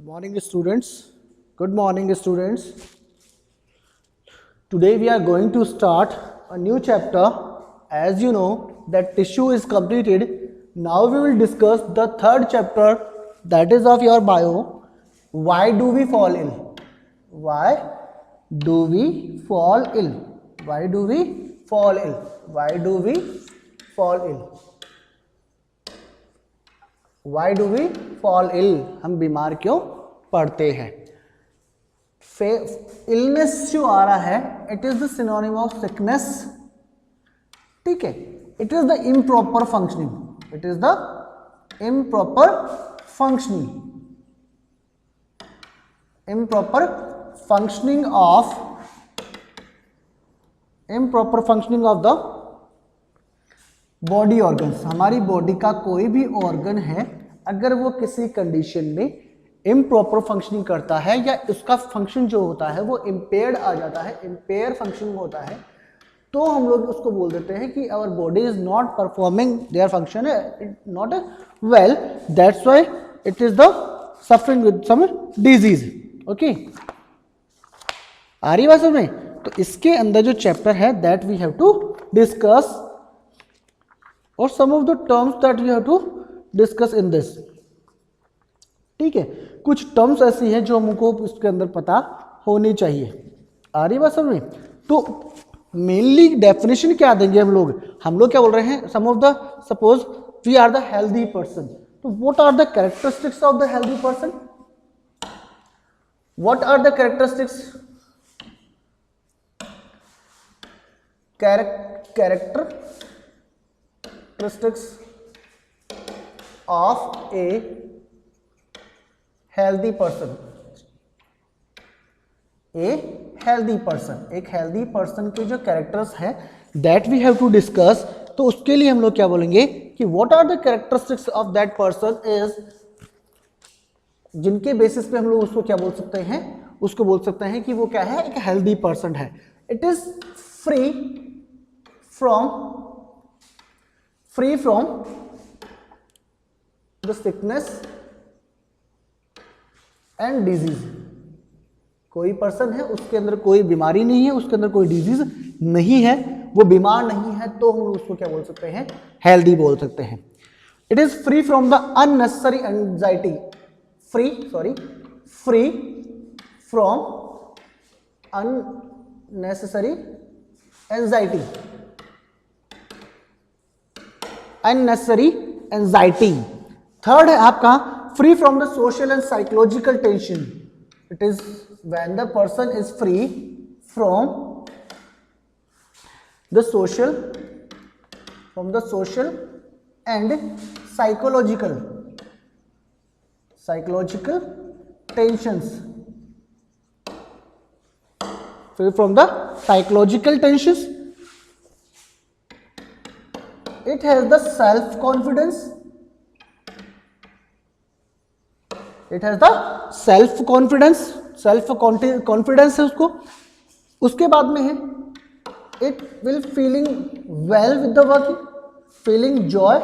Morning students. Good morning students. Today we are going to start a new chapter. As you know that tissue is completed. Now we will discuss the third chapter, that is of your bio. Why do we fall ill? Why do we fall ill? Why do we fall ill? Why do we fall ill? Why do we fall ill? हम बीमार क्यों पड़ते हैं? Illness जो आ रहा है, it is the synonym of sickness. ठीक है, it is the improper functioning. It is the improper functioning. Improper functioning of the body organs. हमारी बॉडी का कोई भी ऑर्गन है, अगर वो किसी कंडीशन में इम्प्रॉपर फंक्शनिंग करता है या उसका फंक्शन जो होता है वो इम्पेयर्ड आ जाता है, इम्पेयर फंक्शनिंग होता है, तो हम लोग उसको बोल देते हैं कि our body is not performing their function, not well, that's why it is the suffering with some disease. Okay, आ रही बात समझ में? तो इसके अंदर जो चैप्टर है that we have to discuss, और some of the terms that we have to discuss in this. ठीक है, कुछ टर्म्स ऐसी हैं जो हमको इसके अंदर पता होनी चाहिए. आ रही बात समझ में? तो मेनली डेफिनेशन क्या देंगे हम लोग क्या बोल रहे हैं? Some of the, suppose we are the healthy person, तो what are the characteristics of the healthy person? What are the characteristics of a healthy person. एक हेल्दी पर्सन के जो कैरेक्टर्स हैं that we have to discuss. तो उसके लिए हम लोग क्या बोलेंगे कि what are the characteristics of that person is, जिनके बेसिस पे हम लोग उसको क्या बोल सकते हैं? उसको बोल सकते हैं कि वो क्या है? एक हेल्दी पर्सन है. It is free from the sickness and disease. कोई पर्सन है, उसके अंदर कोई बीमारी नहीं है, उसके अंदर कोई डिजीज नहीं है, वो बीमार नहीं है, तो हम उसको क्या बोल सकते हैं? हेल्दी बोल सकते हैं. It is free from the unnecessary anxiety. Free from unnecessary anxiety. Third है आपका free from the social and psychological tension. It is when the person is free from the social and psychological tensions. Free from the psychological tensions. It has the self-confidence. Self-confidence है उसको. उसके बाद में है it will feeling well with the working, feeling joy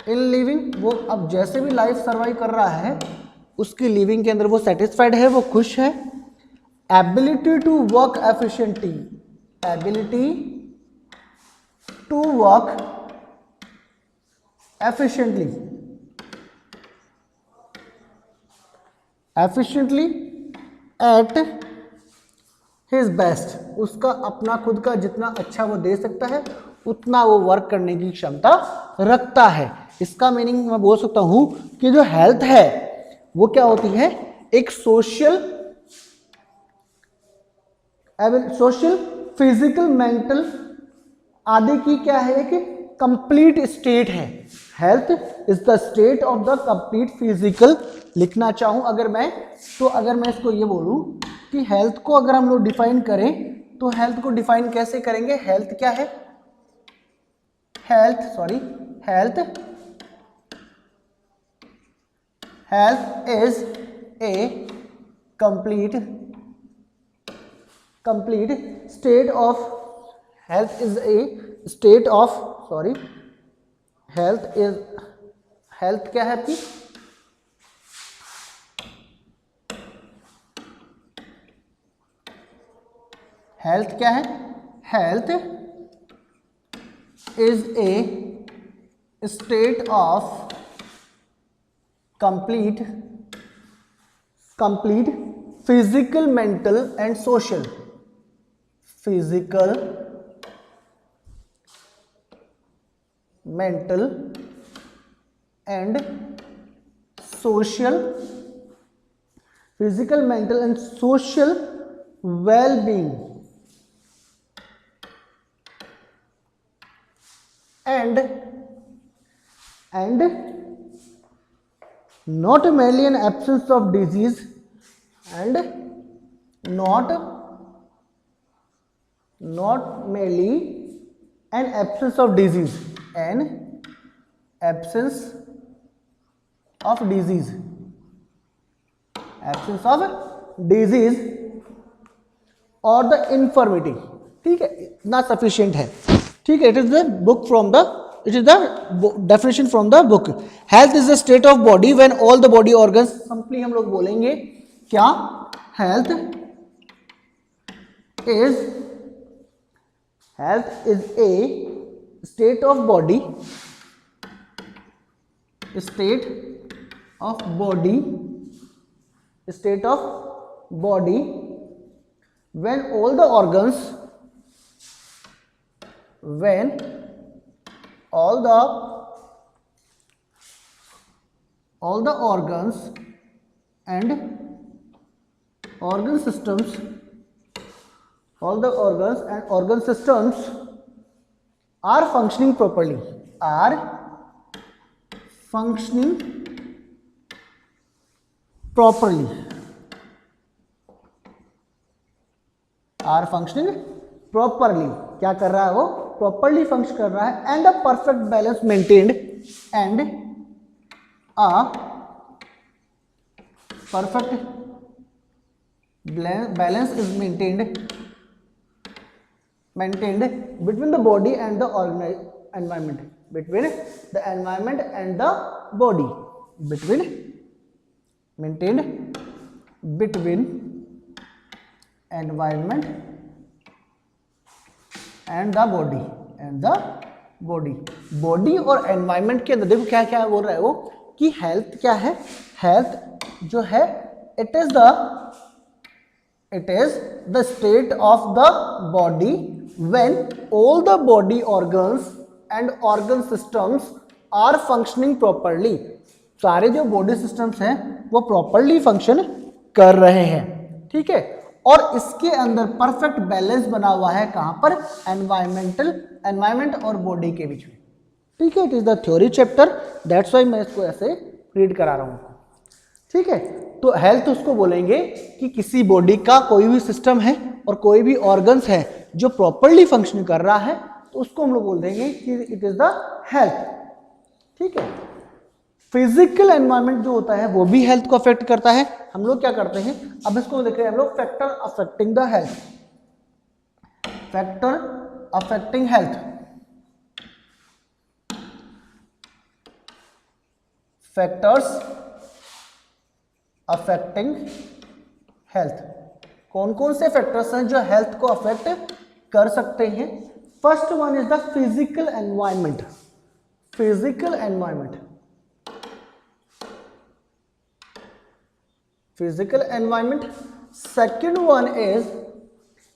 in living. वो अब जैसे भी लाइफ सर्वाइव कर रहा है, उसकी लिविंग के अंदर वो सेटिस्फाइड है, वो खुश है. Ability to work efficiently. efficiently at his best. उसका अपना खुद का जितना अच्छा वो दे सकता है उतना वो वर्क करने की क्षमता रखता है. इसका मीनिंग मैं बोल सकता हूं कि जो हेल्थ है वो क्या होती है? एक सोशल, फिजिकल, मेंटल आदि की क्या है? एक कंप्लीट स्टेट है. Health is the state of the complete physical. लिखना चाहूं अगर मैं, तो अगर मैं इसको ये बोलूं कि हेल्थ को अगर हम लोग डिफाइन करें, तो हेल्थ को डिफाइन कैसे करेंगे? हेल्थ क्या है? Health is a complete state of, health is a state of, health क्या है आपकी? हेल्थ क्या है? Health is a state of complete physical, mental and social, physical, mental and social, physical, mental and social well-being, and not merely an absence of disease, and not merely an absence of disease, an absence of disease, और the infirmity. ठीक है, इतना sufficient है। ठीक है, it is the book from the, it is the definition from the book. Health is the state of body when all the body organs, simply हम लोग बोलेंगे क्या? Health is a state of body, state of body when all the organs and organ systems are functioning properly, क्या कर रहा है वो? Properly function कर रहा है, and a perfect balance maintained, balance is maintained between the body and the environment, between the environment and the body, maintained between environment and the body, body और environment के अंदर देखो क्या क्या बोल रहा है वो, कि हेल्थ क्या है? हेल्थ जो है, it is the state of the body when all the body organs and organ systems are functioning properly. सारे जो बॉडी सिस्टम्स हैं वो प्रॉपरली फंक्शन कर रहे हैं। ठीक है, और इसके अंदर परफेक्ट बैलेंस बना हुआ है, कहां पर? एनवायरमेंट और बॉडी के बीच में। ठीक है, it is the theory chapter, that's why मैं इसको ऐसे रीड करा रहा हूं। ठीक है, तो हेल्थ उसको बोलेंगे कि किसी बॉडी का कोई भी सिस्टम है और कोई भी ऑर्गन्स है जो प्रॉपरली फंक्शन कर रहा है, तो उसको हम लोग बोल देंगे कि इट इज द हेल्थ। ठीक है, फिजिकल एनवायरनमेंट जो होता है वो भी हेल्थ को अफेक्ट करता है। हम लोग क्या करते हैं, अब इसको देख रहे हैं हम लोग, factor affecting the health, factor affecting health, factors affecting health. कौन कौन से फैक्टर्स हैं जो हेल्थ को अफेक्ट कर सकते हैं? First one is the physical environment, physical environment, physical environment. Second one is,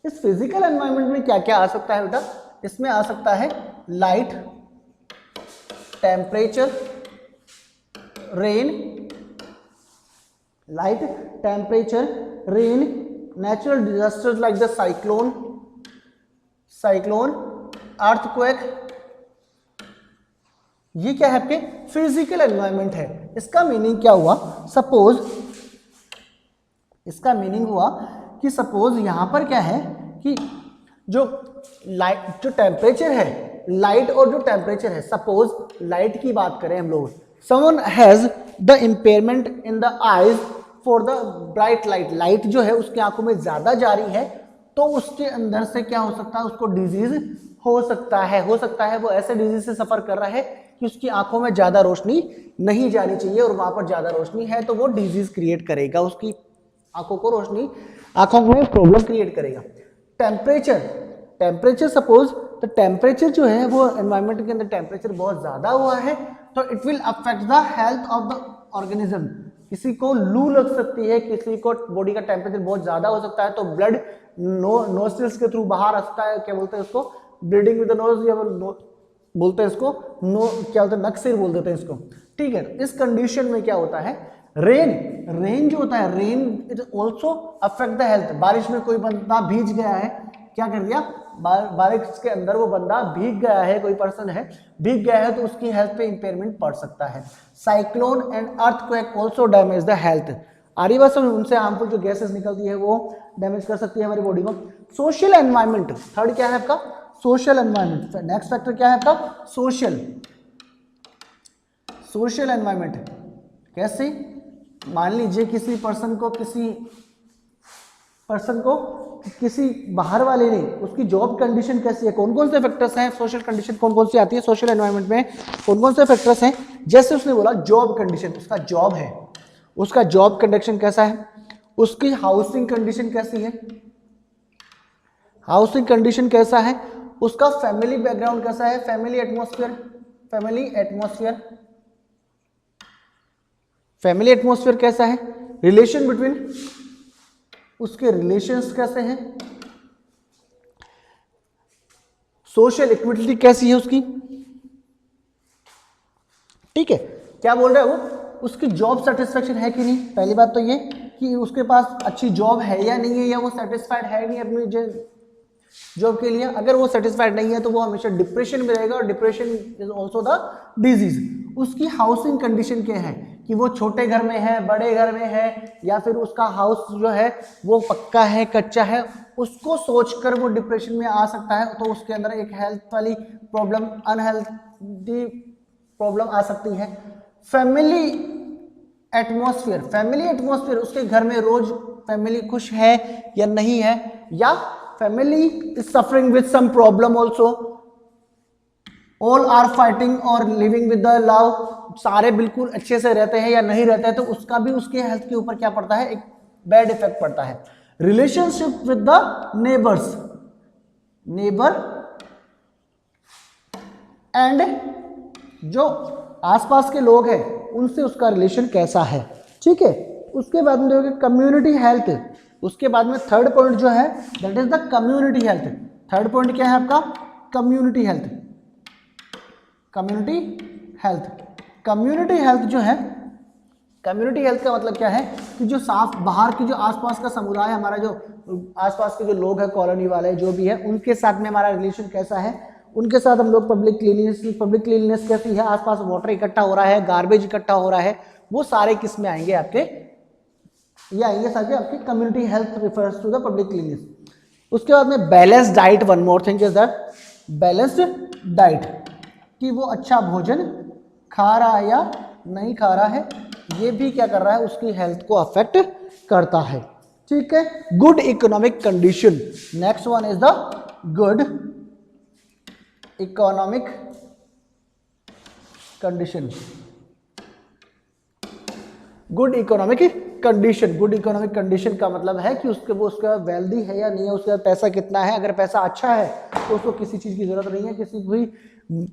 इस फिजिकल एनवायरनमेंट में क्या क्या आ सकता है बेटा? इसमें आ सकता है light, temperature, rain, light, temperature, rain, natural disasters like the cyclone, earthquake. ये क्या है? आपके फिजिकल एनवायरनमेंट है। इसका मीनिंग क्या हुआ? सपोज, इसका मीनिंग हुआ कि सपोज यहां पर क्या है कि जो लाइट, जो टेम्परेचर है, लाइट और जो टेम्परेचर है, सपोज लाइट की बात करें हम लोग, someone has the impairment in the eyes for the bright light, light जो है उसकी आंखों में ज्यादा जा रही है, तो उसके अंदर से क्या हो सकता है? उसको डिजीज हो सकता है वो ऐसे डिजीज से सफर कर रहा है कि उसकी आंखों में ज्यादा रोशनी नहीं जानी चाहिए, और वहां पर ज्यादा रोशनी है तो वो डिजीज क्रिएट करेगा, उसकी आंखों में प्रॉब्लम क्रिएट करेगा। टेम्परेचर, टेम्परेचर सपोज तो टेम्परेचर जो है वो एनवायरमेंट के अंदर टेम्परेचर बहुत ज़्यादा हुआ है तो it will affect the health of the organism. किसी को लू लग सकती है, किसी को बॉडी का टेम्परेचर बहुत ज़्यादा हो सकता है तो ब्लड नोस्ट्रिल्स के थ्रू बाहर आ सकता है, क्या बोलते हैं इसको, ब्लीडिंग विद द नोज, या बोलते हैं इसको क्या बोलते हैं, नक से बोल देते हैं इसको, ठीक है। इस कंडीशन में क्या होता है, रेन जो होता है, rain it also affect the health. बारिश में कोई बंदा भीग गया है, क्या कर दिया, बारिश के अंदर वो बंदा भीग गया है, कोई पर्सन है भीग गया है तो उसकी हेल्थ पे इंपेयरमेंट पड़ सकता है। Cyclone and earthquake also damage the health. आरी बात समझ, उनसे हार्मफुल जो गैसेस निकलती है वो डैमेज कर सकती है हमारी बॉडी को। सोशल एनवायरनमेंट, थर्ड क्या है आपका, सोशल एनवायरनमेंट। नेक्स्ट फैक्टर क्या है आपका, सोशल एनवायरनमेंट। कैसे, मान लीजिए किसी पर्सन को किसी बाहर वाले ने, उसकी जॉब कंडीशन कैसी है, कौन कौन से फैक्टर्स हैं, सोशल कंडीशन कौन कौन सी आती है सोशल एनवायरनमेंट में, कौन कौन से फैक्टर्स हैं। जैसे उसने बोला जॉब कंडीशन, उसका जॉब है, उसका जॉब कंडीशन कैसा है, उसकी हाउसिंग कंडीशन कैसी है, हाउसिंग कंडीशन कैसा है, उसका फैमिली बैकग्राउंड कैसा है, फैमिली एटमॉस्फेयर कैसा है, रिलेशन बिटवीन, उसके रिलेशंस कैसे हैं, सोशल इक्विटी कैसी है उसकी, ठीक है। क्या बोल रहा है वो, उसकी जॉब सेटिस्फेक्शन है कि नहीं, पहली बात तो ये कि उसके पास अच्छी जॉब है या नहीं है, या वो सेटिस्फाइड है नहीं अपनी जॉब के लिए। अगर वो सेटिस्फाइड नहीं है तो वो हमेशा डिप्रेशन में रहेगा, और depression is also the disease. उसकी हाउसिंग कंडीशन क्या है, कि वो छोटे घर में है, बड़े घर में है, या फिर उसका हाउस जो है वो पक्का है, कच्चा है, उसको सोचकर वो डिप्रेशन में आ सकता है। तो उसके अंदर एक हेल्थ वाली प्रॉब्लम, अनहेल्थी प्रॉब्लम आ सकती है। फैमिली एटमॉस्फेयर, उसके घर में रोज फैमिली खुश है या नहीं है, या family is suffering with some problem also, all are fighting और लिविंग विद द लव, सारे बिल्कुल अच्छे से रहते हैं या नहीं रहते हैं, तो उसका भी उसके हेल्थ के ऊपर क्या पड़ता है, एक बैड इफेक्ट पड़ता है। Relationship with the neighbour and जो आसपास के लोग हैं उनसे उसका रिलेशन कैसा है, ठीक है। उसके बाद में देखोगे कम्युनिटी हेल्थ, उसके बाद में थर्ड पॉइंट जो है that is the community health. Third point क्या है आपका, कम्युनिटी हेल्थ जो है, कम्युनिटी हेल्थ का मतलब क्या है कि जो साफ बाहर की जो आसपास का समुदाय, हमारा जो आसपास के जो लोग हैं, कॉलोनी वाले जो भी है, उनके साथ में हमारा रिलेशन कैसा है, उनके साथ हम लोग पब्लिक क्लीननेस कैसी है, आसपास वाटर इकट्ठा हो रहा है, गार्बेज इकट्ठा हो रहा है, वो सारे किस में आएंगे आपके, ये आएंगे सारे आपके community health refers to the public cleanness. उसके बाद में balanced diet, one more thing is that balanced diet, कि वो अच्छा भोजन खा रहा है या नहीं खा रहा है, ये भी क्या कर रहा है, उसकी हेल्थ को अफेक्ट करता है, ठीक है। Good economic condition, next one is the good economic condition. Good economic condition का मतलब है कि उसका वेल्दी है या नहीं है, उसका पैसा कितना है। अगर पैसा अच्छा है तो उसको किसी चीज की जरूरत नहीं है, किसी भी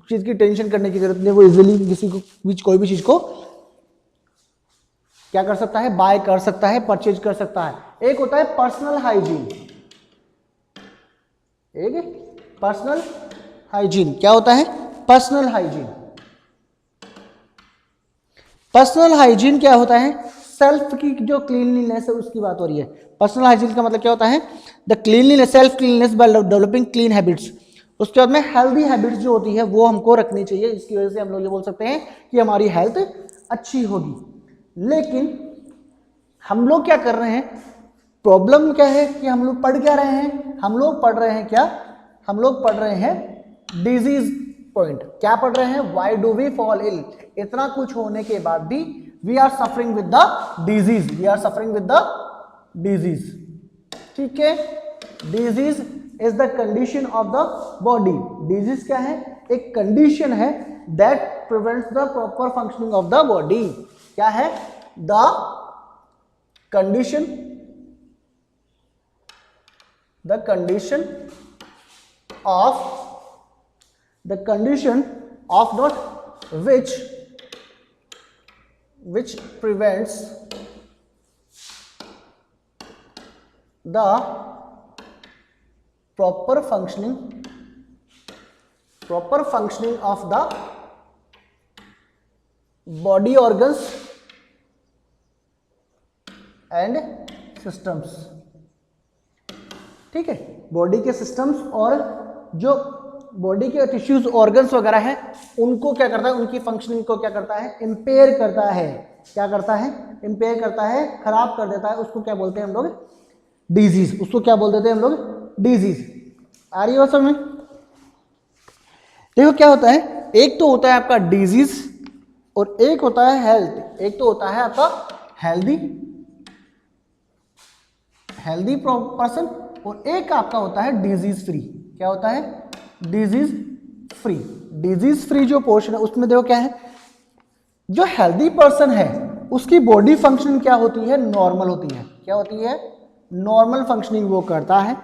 चीज की टेंशन करने की जरूरत नहीं है, वो इजीली कोई भी चीज को क्या कर सकता है, बाय कर सकता है, परचेज कर सकता है। एक होता है पर्सनल हाइजीन, क्या होता है पर्सनल हाइजीन क्या होता है, सेल्फ की जो क्लीनलीनेस है उसकी बात हो रही है। पर्सनल हाइजीन का मतलब क्या होता है, the cleanliness, self cleanliness by developing clean habits. उसके बाद में हेल्दी हैबिट्स जो होती है वो हमको रखनी चाहिए, इसकी वजह से हम लोग ये बोल सकते हैं कि हमारी हेल्थ अच्छी होगी। लेकिन हम लोग क्या कर रहे हैं, प्रॉब्लम क्या है कि हम लोग पढ़ क्या रहे हैं, हम लोग पढ़ रहे हैं डिजीज पॉइंट। क्या पढ़ रहे हैं, why do we fall ill, इतना कुछ होने के बाद भी we are suffering with the disease, ठीक है। Disease is the condition of the body. Disease क्या है, एक कंडीशन है that prevents the proper functioning of the body. क्या है, the condition the condition of not which prevents the proper functioning of the body organs and systems। ठीक है, body के systems और जो बॉडी के टिश्यूज ऑर्गन्स वगैरह हैं उनको क्या करता है, उनकी फंक्शनिंग को क्या करता है, इंपेयर करता है। क्या करता है, इंपेयर करता है, खराब कर देता है। उसको क्या बोलते हैं हम लोग, डिजीज। उसको क्या बोल देते हैं हम लोग, डिजीज। आ रही है बात समझ में? देखो क्या होता है, एक तो होता है आपका डिजीज और एक होता है हेल्थ। एक तो होता है आपका हेल्दी पर्सन और एक आपका होता है डिजीज फ्री। क्या होता है, डिजीज फ्री। डिजीज फ्री जो पोर्शन है उसमें देखो क्या है, जो हेल्दी पर्सन है उसकी बॉडी फंक्शनिंग क्या होती है, नॉर्मल होती है। क्या होती है, नॉर्मल फंक्शनिंग वो करता है।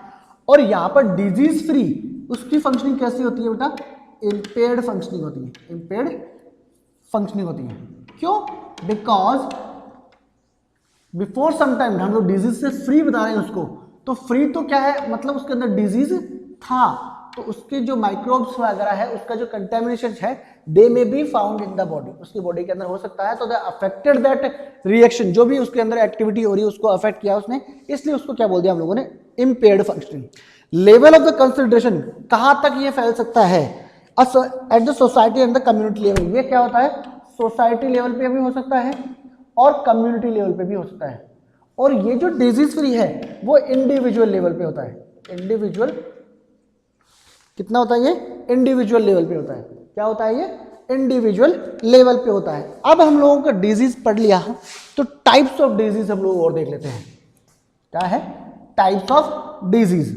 और यहां पर डिजीज फ्री उसकी फंक्शनिंग कैसी होती है बेटा, इंपेयर्ड फंक्शनिंग होती है। इंपेयर्ड फंक्शनिंग होती है। क्यों, बिकॉज बिफोर सम टाइम हम लोग डिजीज से फ्री बता रहे हैं उसको, तो फ्री तो क्या है, मतलब उसके अंदर डिजीज था, तो उसके जो माइक्रोब्स वगैरह है, उसका जो कंटेमिनेशन है, they may be found in the body, उसकी बॉडी के अंदर हो सकता है। तो दे अफेक्टेड दैट रिएक्शन, जो भी उसके अंदर एक्टिविटी हो रही है उसको अफेक्ट किया उसने, इसलिए उसको क्या बोल दिया हम लोगों ने, impaired functioning. Level of the consideration, कहां तक ये फैल सकता है, at the society and the community level. ये क्या होता है, सोसाइटी लेवल पे भी हो सकता है और कम्युनिटी लेवल पे भी हो सकता है। और ये जो डिजीज फ्री है वो इंडिविजुअल लेवल पे होता है। इंडिविजुअल कितना होता है, ये इंडिविजुअल लेवल पे होता है। क्या होता है, ये इंडिविजुअल लेवल पे होता है। अब हम लोगों का डिजीज पढ़ लिया, तो टाइप्स ऑफ डिजीज हम लोग और देख लेते हैं। क्या है, types of disease.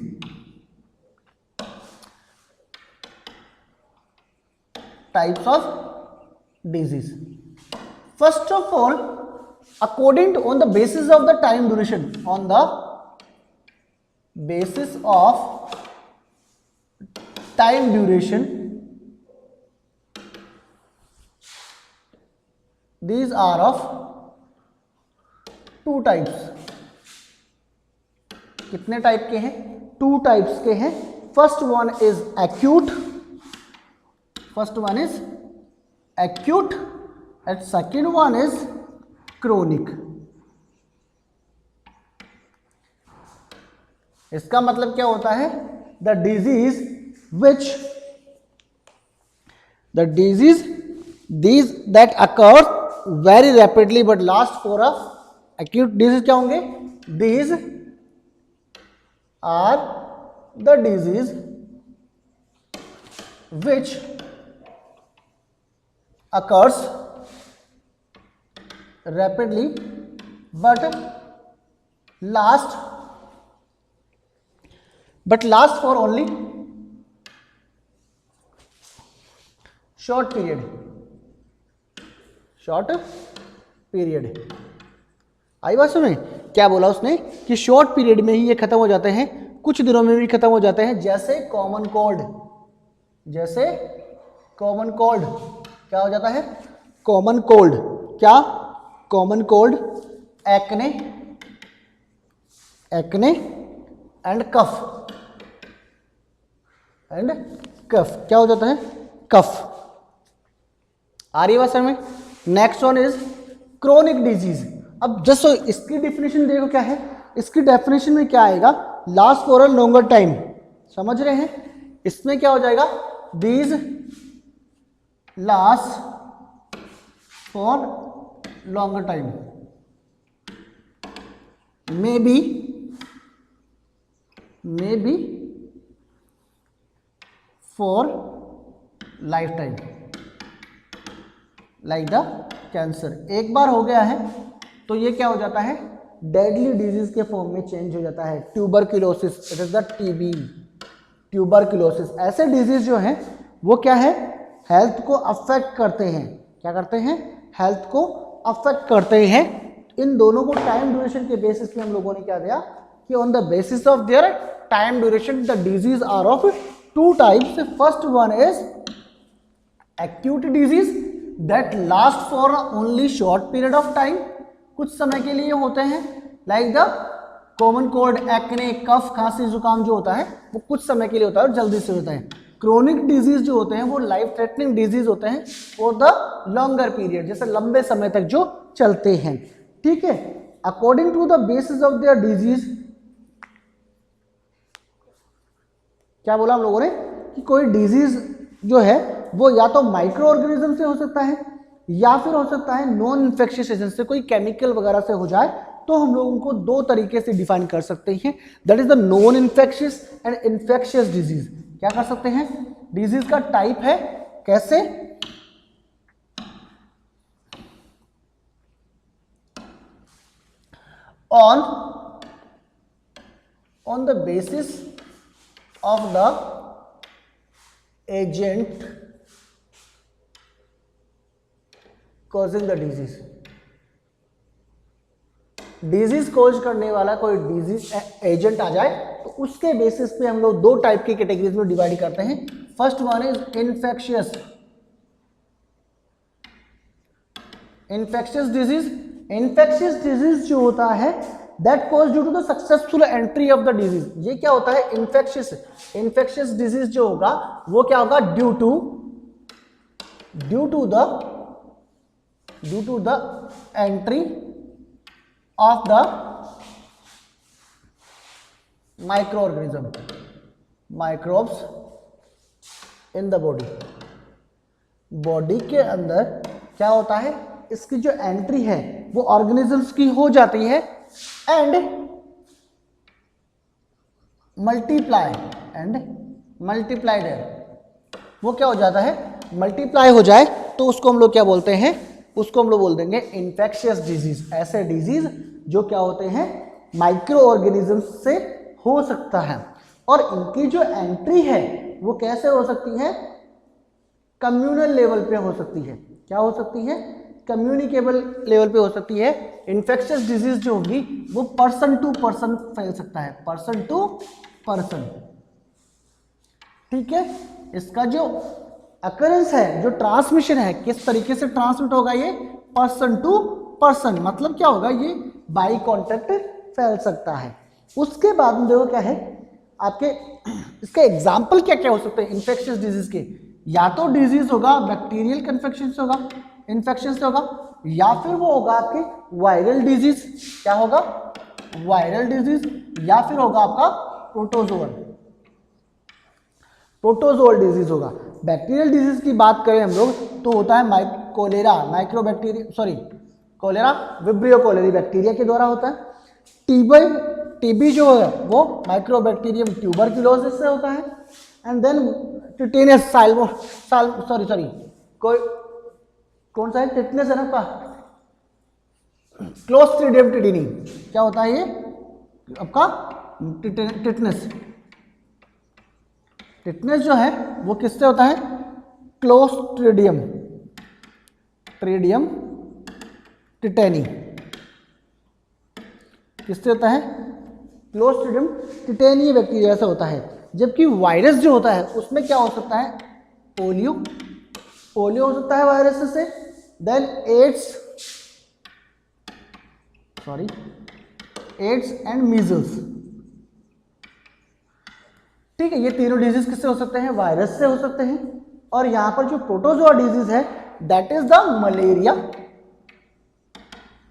Types of disease, first of all, according to on the basis of the time duration, on the basis of time duration, these are of two types। कितने type के हैं, टू टाइप्स के हैं। First one is acute, and second one is chronic। इसका मतलब क्या होता है, the disease these that occur very rapidly but last for a acute disease। क्या होंगे, these are the disease which occurs rapidly but last for only short period। आई बात समझ? क्या बोला उसने कि शॉर्ट पीरियड में ही ये खत्म हो जाते हैं, कुछ दिनों में भी खत्म हो जाते हैं। जैसे कॉमन कोल्ड, क्या हो जाता है, कॉमन कोल्ड। क्या, कॉमन कोल्ड, एक्ने एंड कफ क्या हो जाता है, कफ। आ रही है बात समझ में? Next one is chronic disease. अब जस्ट इसकी डेफिनेशन देखो क्या है, इसकी डेफिनेशन में क्या आएगा, last for a longer time. समझ रहे हैं, इसमें क्या हो जाएगा, these last for longer time, maybe for lifetime, like the cancer। एक बार हो गया है तो ये क्या हो जाता है, डेडली डिजीज के फॉर्म में चेंज हो जाता है। Tuberculosis, it is the TB, tuberculosis. ऐसे डिजीज जो हैं वो क्या है, हेल्थ को अफेक्ट करते हैं। क्या करते हैं, हेल्थ को अफेक्ट करते हैं। इन दोनों को टाइम ड्यूरेशन के बेसिस पे हम लोगों ने क्या दिया, कि on the basis of their time duration the disease are of two types. First one is acute disease that last for only short period of time, कुछ समय के लिए होते हैं, like the common cold, acne, cough, खांसी, जुकाम जो होता है वो कुछ समय के लिए होता है और जल्दी से होता है. क्रोनिक डिजीज जो होते हैं वो लाइफ थ्रेटनिंग डिजीज होते हैं फॉर द लॉन्गर पीरियड, जैसे लंबे समय तक जो चलते हैं. ठीक है, according to the basis of their disease, क्या बोला हम लोगों ने कि कोई डिजीज जो है वो या तो माइक्रो ऑर्गेनिज्म से हो सकता है या फिर हो सकता है नॉन इन्फेक्शियस एजेंट से, कोई केमिकल वगैरह से हो जाए, तो हम लोग उनको दो तरीके से डिफाइन कर सकते हैं. That is the non infectious and infectious disease. क्या कर सकते हैं, डिजीज का टाइप है, कैसे, on the basis of the agent causing the disease. Disease cause करने वाला कोई डिजीज एजेंट आ जाए तो उसके बेसिस पे हम लोग दो टाइप की कैटेगरीज में डिवाइड करते हैं. First one is infectious disease. Infectious disease जो होता है that cause due to the successful entry of the disease. ये क्या होता है, इन्फेक्शियस डिजीज जो होगा वो क्या होगा, due to the entry of the microbes in the body के अंदर क्या होता है, इसकी जो एंट्री है वो ऑर्गेनिजम्स की हो जाती है एंड मल्टीप्लाइड है. वो क्या हो जाता है, मल्टीप्लाई हो जाए तो उसको हम लोग क्या बोलते हैं, उसको हम लोग बोल देंगे इन्फेक्शियस डिजीज. ऐसे डिजीज जो क्या होते हैं, माइक्रो ऑर्गेनिज्म से हो सकता है और इनकी जो एंट्री है वो कैसे हो सकती है, कम्युनल लेवल पे हो सकती है. क्या हो सकती है, कम्युनिकेबल लेवल पे हो सकती है. इन्फेक्शियस डिजीज जो होगी वो पर्सन टू पर्सन फैल सकता है, पर्सन टू पर्सन. ठीक है, इसका जो अकरेंस है, जो ट्रांसमिशन है, किस तरीके से ट्रांसमिट होगा, ये पर्सन टू पर्सन, मतलब क्या होगा, ये बाई कॉन्टेक्ट फैल सकता है. उसके बाद में देखो क्या है आपके, इसके एग्जाम्पल क्या क्या हो सकते हैं इन्फेक्शियस डिजीज के. या तो डिजीज होगा बैक्टीरियल इन्फेक्शन से होगा, इन्फेक्शन से होगा, या फिर वो होगा आपके वायरल डिजीज. क्या होगा, वायरल डिजीज, या फिर होगा आपका प्रोटोजोअल डिजीज होगा. बैक्टीरियल डिजीज की बात करें हम लोग तो होता है कोलेरा विब्रियो कोलेरी बैक्टीरिया के द्वारा होता है. टीबी जो है वो माइक्रोबैक्टीरियम ट्यूबरक्यूलोसिस से होता है. एंड देन टिटेनस कौन सा है, टिटनेस है ना आपका, क्लोस्ट्रिडियम टिटेनी. क्या होता है ये आपका टिटनेस जो है वो किससे होता है, क्लोस्ट्रिडियम टिटेनी. किससे होता है, क्लोस्ट्रिडियम टिटेनी बैक्टीरिया से होता है. जबकि वायरस जो होता है उसमें क्या हो सकता है, पोलियो हो सकता है वायरस से. Then AIDS and measles. ठीक है, ये तीनों डिजीज किससे हो सकते हैं, वायरस से हो सकते हैं. और यहां पर जो प्रोटोजोआ डिजीज है that is the malaria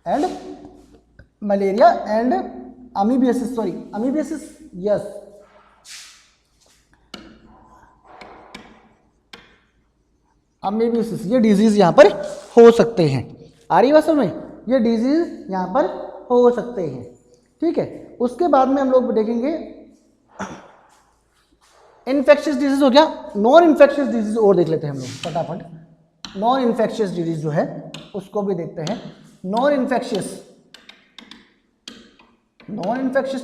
and amoebiasis. Yes, amoebiasis, ये डिजीज यहां पर हो सकते हैं. आ रही बात समझ में, ये डिजीज यहां पर हो सकते हैं. ठीक है, उसके बाद में हम लोग देखेंगे इन्फेक्शियस डिजीज हो गया. नॉन इन्फेक्शियस डिजीज और देख लेते हैं हम लोग फटाफट. नॉन इन्फेक्शियस डिजीज जो है उसको भी देखते हैं. नॉन इन्फेक्शियस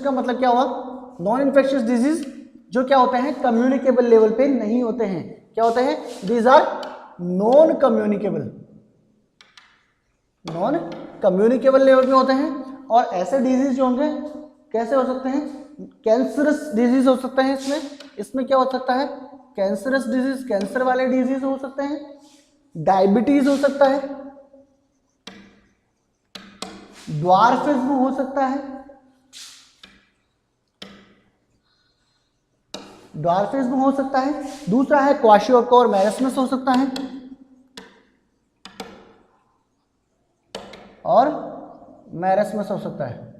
का मतलब क्या हुआ, नॉन इन्फेक्शियस डिजीज जो क्या होते हैं, कम्युनिकेबल लेवल पे नहीं होते हैं. क्या होते हैं, these are non communicable level पे होते हैं. और ऐसे डिजीज जो होंगे कैसे हो सकते हैं? कैंसरस डिजीज हो सकते हैं इसमें क्या हो सकता है? कैंसरस डिजीज, कैंसर वाले डिजीज हो सकते हैं, डायबिटीज हो सकता है, ड्वार्फिज्म हो सकता है, ड्वार्फिज्म हो सकता है, दूसरा है क्वाशियोका और मैरस्मस हो सकता है, और मैरस्मस हो सकता है।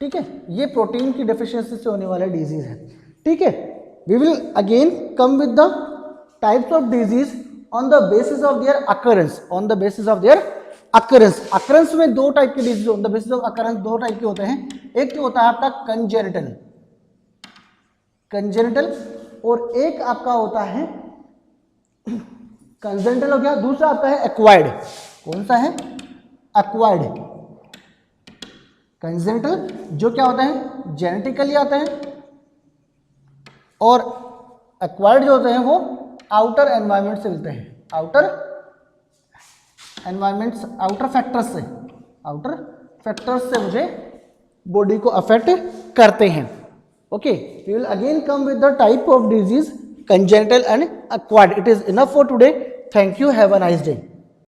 ठीक है, ये प्रोटीन की डेफिशिएंसी से होने वाला डिजीज है। ठीक है, we will again come with the types of disease on the basis of their occurrence, on the basis of their occurrence. Occurrence में दो टाइप के disease, on the basis of occurrence दो टाइप के होते हैं। एक तो होता है आपका कंजेनिटल, कंजेनिटल, और एक आपका होता है कंजेनिटल हो गया, दूसरा आपका है एक्वायर्ड। कौन सा है? एक्वायर्ड। कंजेनिटल जो क्या होता है? जेनेटिकली आता है, और एक्वायर्ड जो होते हैं वो आउटर एनवायरनमेंट से मिलते हैं, आउटर एनवायरनमेंट्स, आउटर फैक्टर्स से मुझे बॉडी को अफेक्ट करते हैं। Okay, we will again come with the type of disease congenital and acquired. It is enough for today. Thank you. Have a nice day.